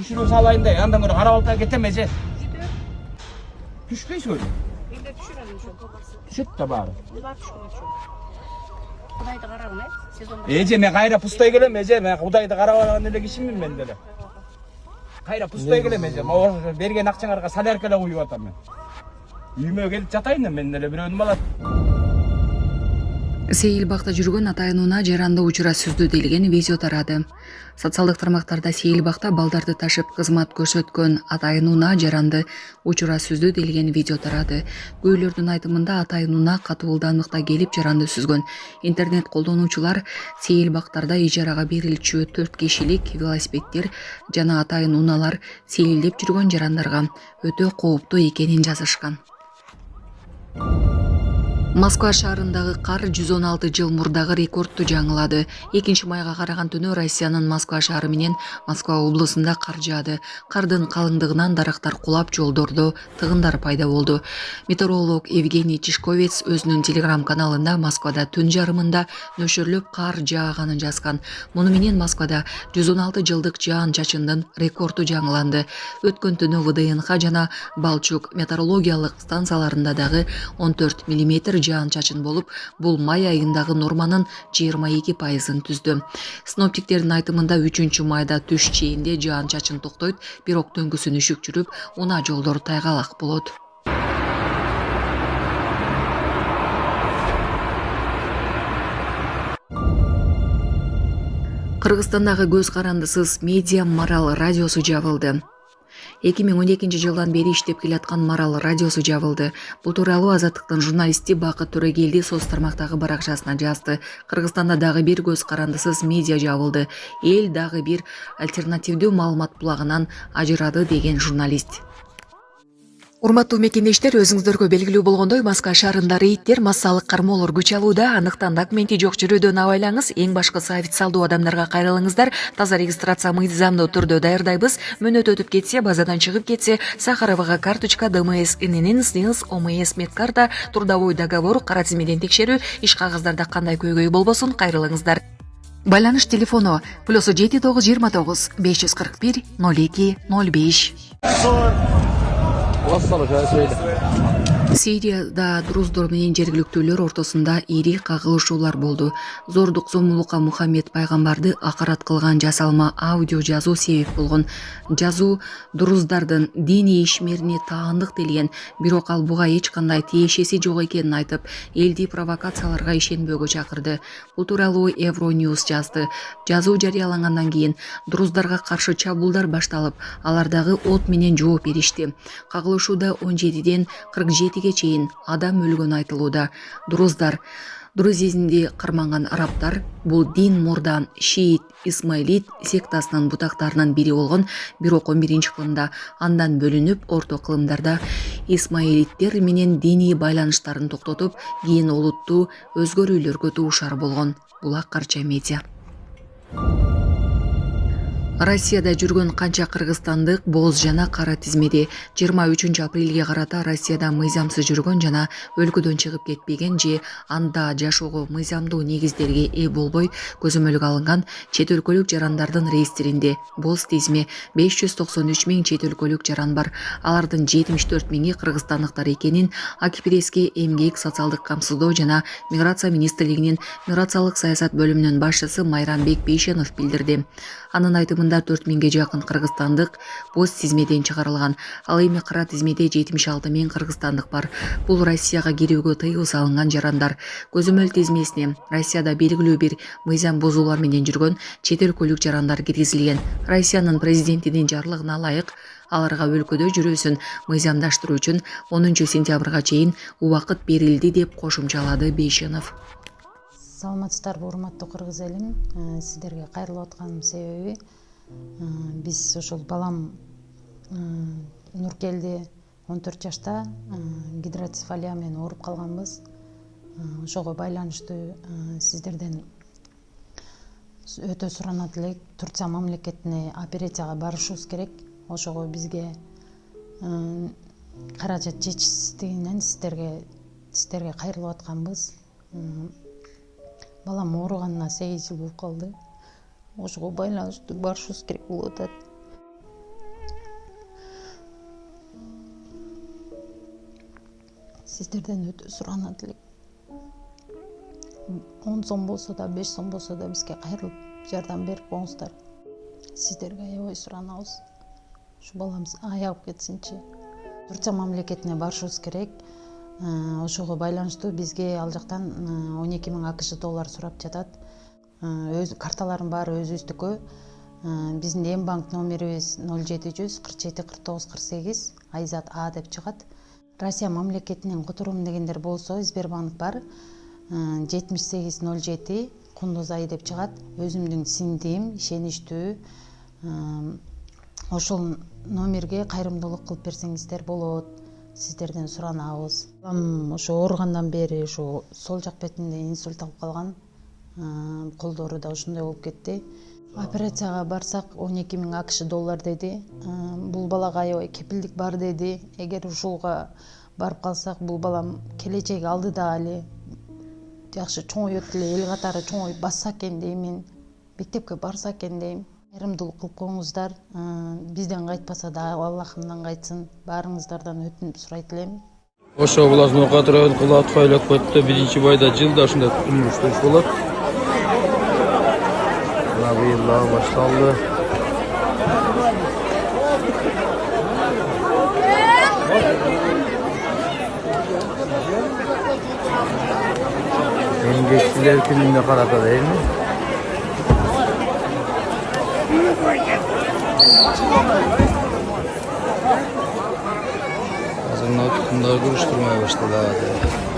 түшүрө салайын да андан көрө карап алып кетем эже. Түшпөйсүң өзү. Эле түшүрөм ошо. Түшөт да баары. Булар түшкөн ошо. Кудайды карагын сезонда. Эже мен кайра пустой келем эже, мен Кудайды карап алган эле кишимин мен деле. Кайра пустой келем эже. Могу берген акчаңарга солярка эле куюп атам мен. Үйүмө келип жатайын мен деле бирөөнүм алат. Сейилбакта жүргөн атайынуна жаранды учура сүздү делген видео тарады. Социалдык тармактарда Сейилбакта балдарды ташып кызмат көрсөткөн атайынуна жаранды учура сүздү делген видео тарады. Күйлөрдүн айтымында атайынуна катуулдандыкта келип жаранды сүзгөн. Интернет колдонуучулар Сейилбактарда ижарага берилчү 4 кишилик велосипеддер жана атайынуналар сейилдеп жүргөн жарандарга өтө кооптуу экенин жазышкан. Москва шаарындагы кар 116 жыл мурдагы рекордду жаңылады. 2 майга караган түнү Россиянын Москва шаары менен Москва облусунда кар жаады. Кардын калыңдыгынан дарактар кулап, жолдордо тыгындар пайда болду. Метеоролог Евгений Тишковец өзүнүн телеграм-каналында Москвада түн жарымында нөшөрлөп кар жааганын жазган. Муну менен Москвада 116 жылдык жаан-чачындын рекорду жаңыланды. Өткөн түнү ВДНХ жана Балчук метеорологиялык станцияларында дагы 14 мм жаан-чачын болуп, бул май айындагы норманын 22%-ын түздү. Синоптиктердин айтымында 3 майда түш чейинде жаан-чачын токтойт, бирок төңкүсүн үшүк жүрүп, унаа жолдор тайгалак болот. Кыргызстандагы көз карандысыз медиа Марал радиосу жабылды. 2012 жылдан бери иштеп келаткан Марал радиосу жабылды. Бул тууралуу Азаттыктын журналисти Бакыт Төрөгелди соц тармактагы баракчасына жазды. Кыргызстанда дагы бир көз карандысыз медиа жабылды. Эл дагы бир альтернативдүү маалымат булагынан ажырады деген журналист. Урматтуу мекендештер, өзүңүздөргө белгилүү болгондой, Москва шаарында рейдтер, массалык кармоолор күч алууда. Андыктан документи жок жүрүүдөн абайлаңыз. Эң башкысы официалдуу адамдарга кайрылыңыздар. Таза регистрация мыйзамдуу түрдө даярдайбыз. Мөөнөт өтүп кетсе, базадан чыгып кетсе, Сахаровага карточка, ДМС, ИНН, СНИЛС, ОМС, медкарта, трудовой договор, кара тизмеден текшерүү, иш кагаздарда кандай көйгөй болбосун, кайрылыңыздар. Байланыш телефону +7 929 541 02 05. Сирияда друздар менен жергиликтүүлөр ортосунда ири кагылышуулар болду. Зордук зомбулукка Мухаммед пайгамбарды акарат кылган жасалма аудио жазуу себеп болгон. Жазуу друздардын диний ишмерине таандык делген, бирок ал буга эч кандай тиешеси жок экенин айтып, элди провокацияларга ишенбөөгө чакырды. Бул тууралуу Евроньюз жазды. Жазуу жарыялангандан кийин друздарга каршы чабуулдар башталып, алар дагы от менен жооп беришти. Кагылышууда 17ден 47 чейин адам өлгөн айтылууда. Друзизмди карманган арабтар бул дин мурдан шиит Исмаилит сектасынын бутактарынын бири болгон, бирок 11-кылымда андан бөлүнүп, орто кылымдарда Исмаилиттер менен диний байланыштарын токтотуп, кийин олуттуу өзгөрүүлөргө дуушар болгон. Бул Аккарча медиа. Россияда жүргөн канча кыргызстандык боз жана кара тизмеде 23 апрелге карата Россияда мыйзамсыз жүргөн жана өлкөдөн чыгып кетпеген же анда жашоого мыйзамдуу негиздерге ээ болбой көзөмөлгө алынган чет өлкөлүк жарандардын реестринде боз тизме 593 000 чет өлкөлүк жаран бар. Алардын 74 000-и кыргызстандыктар экенин Акипресски эмгек социалдык камсыздоо жана миграция министрлигинин миграциялык саясат бөлүмүнүн башчысы Майрамбек Бейшенов билдирди. Анын айтымында 4000-ге жакын кыргызстандык боз тизмеден чыгарылган. Ал эми кара тизмеде 76 000 кыргызстандык бар. Бул Россияга кирүүгө тыюу салынган жарандар. Көзөмөл тизмесине Россияда белгилүү бир мыйзам бузуулар менен жүргөн чет өлкөлүк жарандар киргизилген. Россиянын президентинин жарлыгына ылайык аларга өлкөдө жүрүүсүн мыйзамдаштыруу үчүн 10 сентябрга чейин убакыт берилди деп кошумчалады Бейшенов. Саламатсыздарбы, урматтуу кыргыз элим. Сиздерге кайрылып атканымдын себеби биз ошол балам Нуркелди 14 жашта гидроцефалия менен ооруп калганбыз. Ошого байланыштуу сиздерден өтө суранат элек. Турция мамлекетине операцияга барышыбыз керек. Ошого бизге каражат жетишсиздигинен сиздерге кайрылып атканбыз. Балам ооруганына 8 жыл болуп калды. Ошого байланыштуу барышыбыз керек болуп атат. сиздерден өтө суранат элек. 10 сом болсо да, 5 сом болсо да бизге кайрылып жардам берип коңуздар. Сиздерге аябай суранабыз. Ушу баламыз аягып кетсинчи. Турция мамлекетине барышыбыз керек. Ошого байланыштуу бизге ал жактан 12 000 АКШ доллар сурап жатат. Өз карталарым баары өзүбүздүкү. Биздин эм банк номерибиз 0700 47 49 48 Айзат А деп чыгат. Россия мамлекетинен которуум дегендер болсо Сбербанк бар. 7807 Кундузай деп чыгат. Өзүмдүн сиңдим, ишеничтүү. Ошол номерге кайрымдуулук кылып берсеңиздер болот. Сиздерден суранабыз. Ошо ооругандан бери ошо сол жак бетинде инсульт алып калган. Колдору да ушундай болуп кетти. Операцияга барсак 12 000 АКШ доллар деди. Бул балага аябай кепилдик бар деди. Эгер ушуга барып калсак, бул балам келечеги алдыда эле жакшы чоңойот эле, эл катары чоңоюп басса экен деймин. Мектепке барса экен дейм. Кайрымдуулук кылып коңуздар. Бизден кайтпаса да Аллахымдан кайтсын. Баарыңыздардан өтүнүп сурайт элем. Ош областынын Катырайыл Кулатов айлакөттө 1-байда жылда ушундай турмуштуш болот. Быйыл башталды. Эмгекчилер күнүнө карата дейми? Азыр мына туткундар уруштурмай баштады.